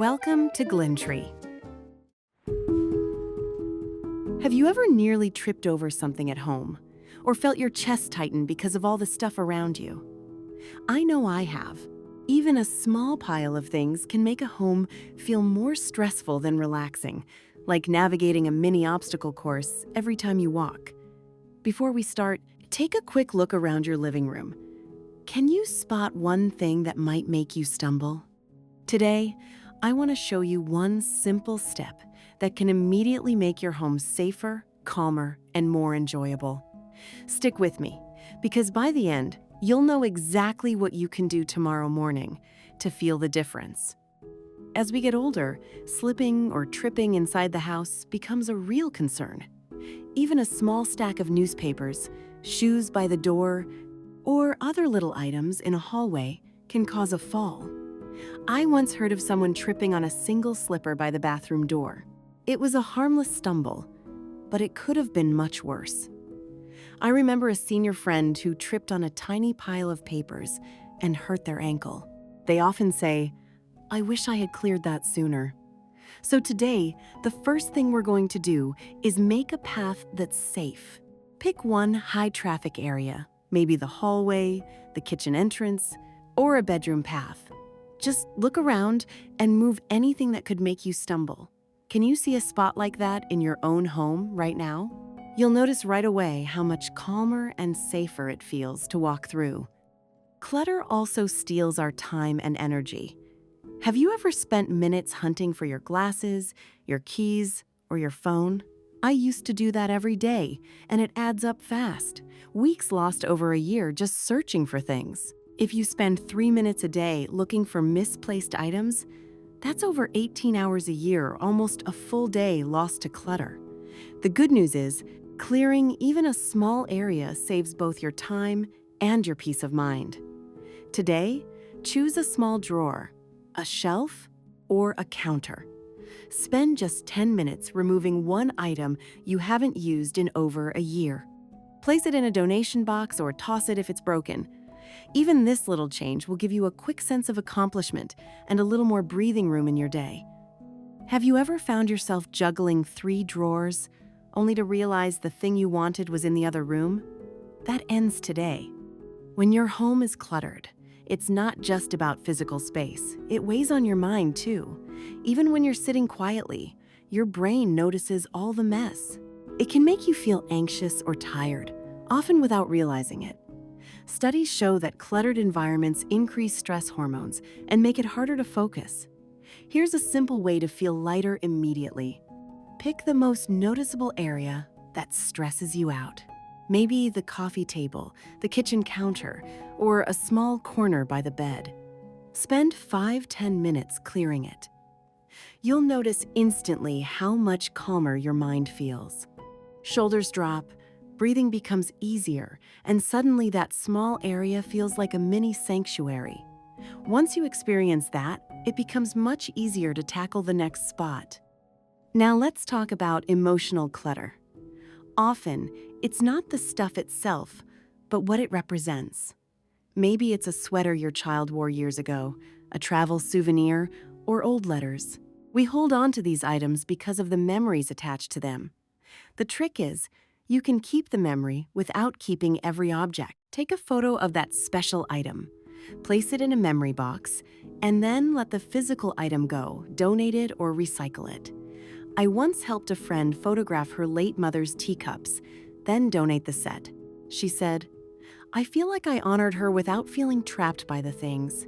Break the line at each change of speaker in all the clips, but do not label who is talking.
Welcome to Glintree. Have you ever nearly tripped over something at home? Or felt your chest tighten because of all the stuff around you? I know I have. Even a small pile of things can make a home feel more stressful than relaxing, like navigating a mini obstacle course every time you walk. Before we start, take a quick look around your living room. Can you spot one thing that might make you stumble? Today, I want to show you one simple step that can immediately make your home safer, calmer, and more enjoyable. Stick with me, because by the end, you'll know exactly what you can do tomorrow morning to feel the difference. As we get older, slipping or tripping inside the house becomes a real concern. Even a small stack of newspapers, shoes by the door, or other little items in a hallway can cause a fall. I once heard of someone tripping on a single slipper by the bathroom door. It was a harmless stumble, but it could have been much worse. I remember a senior friend who tripped on a tiny pile of papers and hurt their ankle. They often say, "I wish I had cleared that sooner." So today, the first thing we're going to do is make a path that's safe. Pick one high-traffic area, maybe the hallway, the kitchen entrance, or a bedroom path. Just look around and move anything that could make you stumble. Can you see a spot like that in your own home right now? You'll notice right away how much calmer and safer it feels to walk through. Clutter also steals our time and energy. Have you ever spent minutes hunting for your glasses, your keys, or your phone? I used to do that every day, and it adds up fast. Weeks lost over a year just searching for things. If you spend 3 minutes a day looking for misplaced items, that's over 18 hours a year, almost a full day lost to clutter. The good news is, clearing even a small area saves both your time and your peace of mind. Today, choose a small drawer, a shelf, or a counter. Spend just 10 minutes removing one item you haven't used in over a year. Place it in a donation box or toss it if it's broken. Even this little change will give you a quick sense of accomplishment and a little more breathing room in your day. Have you ever found yourself juggling 3 drawers, only to realize the thing you wanted was in the other room? That ends today. When your home is cluttered, it's not just about physical space. It weighs on your mind too. Even when you're sitting quietly, your brain notices all the mess. It can make you feel anxious or tired, often without realizing it. Studies show that cluttered environments increase stress hormones and make it harder to focus. Here's a simple way to feel lighter immediately. Pick the most noticeable area that stresses you out. Maybe the coffee table, the kitchen counter, or a small corner by the bed. Spend 5-10 minutes clearing it. You'll notice instantly how much calmer your mind feels. Shoulders drop, breathing becomes easier, and suddenly that small area feels like a mini sanctuary. Once you experience that, it becomes much easier to tackle the next spot. Now let's talk about emotional clutter. Often, it's not the stuff itself, but what it represents. Maybe it's a sweater your child wore years ago, a travel souvenir, or old letters. We hold on to these items because of the memories attached to them. The trick is, you can keep the memory without keeping every object. Take a photo of that special item, place it in a memory box, and then let the physical item go, donate it or recycle it. I once helped a friend photograph her late mother's teacups, then donate the set. She said, "I feel like I honored her without feeling trapped by the things."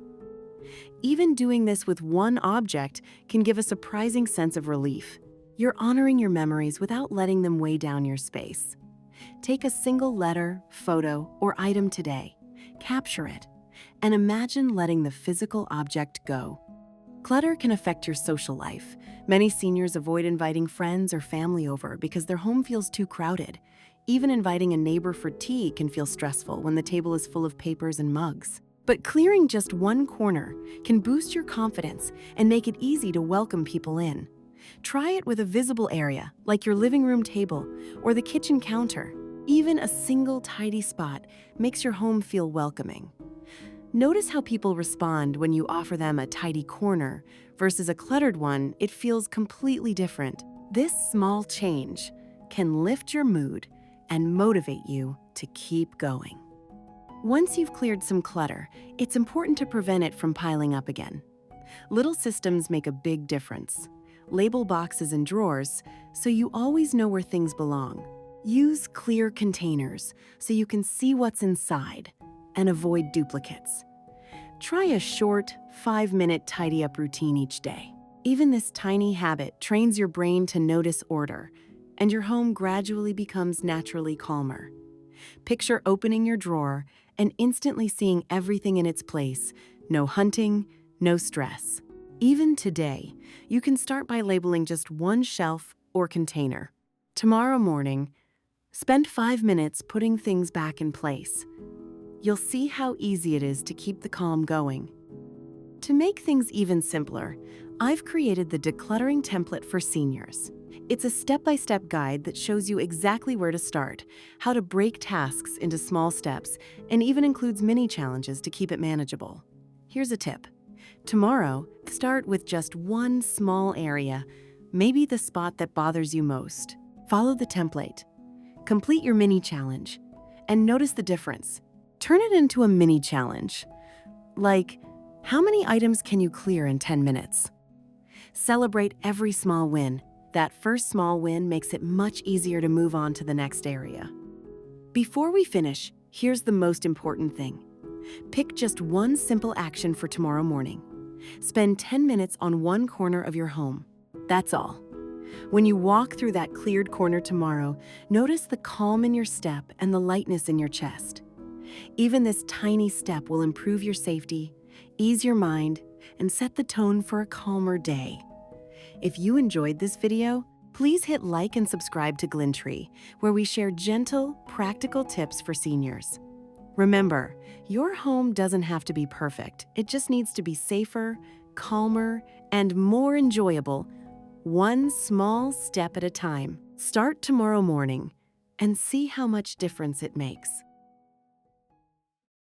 Even doing this with one object can give a surprising sense of relief. You're honoring your memories without letting them weigh down your space. Take a single letter, photo, or item today, capture it, and imagine letting the physical object go. Clutter can affect your social life. Many seniors avoid inviting friends or family over because their home feels too crowded. Even inviting a neighbor for tea can feel stressful when the table is full of papers and mugs. But clearing just one corner can boost your confidence and make it easy to welcome people in. Try it with a visible area, like your living room table or the kitchen counter. Even a single tidy spot makes your home feel welcoming. Notice how people respond when you offer them a tidy corner versus a cluttered one. It feels completely different. This small change can lift your mood and motivate you to keep going. Once you've cleared some clutter, it's important to prevent it from piling up again. Little systems make a big difference. Label boxes and drawers so you always know where things belong. Use clear containers so you can see what's inside and avoid duplicates. Try a short, 5-minute tidy-up routine each day. Even this tiny habit trains your brain to notice order, and your home gradually becomes naturally calmer. Picture opening your drawer and instantly seeing everything in its place. No hunting, no stress. Even today, you can start by labeling just one shelf or container. Tomorrow morning, spend 5 minutes putting things back in place. You'll see how easy it is to keep the calm going. To make things even simpler, I've created the Decluttering Template for seniors. It's a step-by-step guide that shows you exactly where to start, how to break tasks into small steps, and even includes mini challenges to keep it manageable. Here's a tip. Tomorrow, start with just one small area, maybe the spot that bothers you most. Follow the template. Complete your mini challenge, and notice the difference. Turn it into a mini challenge. Like, how many items can you clear in 10 minutes? Celebrate every small win. That first small win makes it much easier to move on to the next area. Before we finish, here's the most important thing. Pick just one simple action for tomorrow morning. Spend 10 minutes on one corner of your home. That's all. When you walk through that cleared corner tomorrow, notice the calm in your step and the lightness in your chest. Even this tiny step will improve your safety, ease your mind, and set the tone for a calmer day. If you enjoyed this video, please hit like and subscribe to Glintree, where we share gentle, practical tips for seniors. Remember, your home doesn't have to be perfect. It just needs to be safer, calmer, and more enjoyable, one small step at a time. Start tomorrow morning and see how much difference it makes.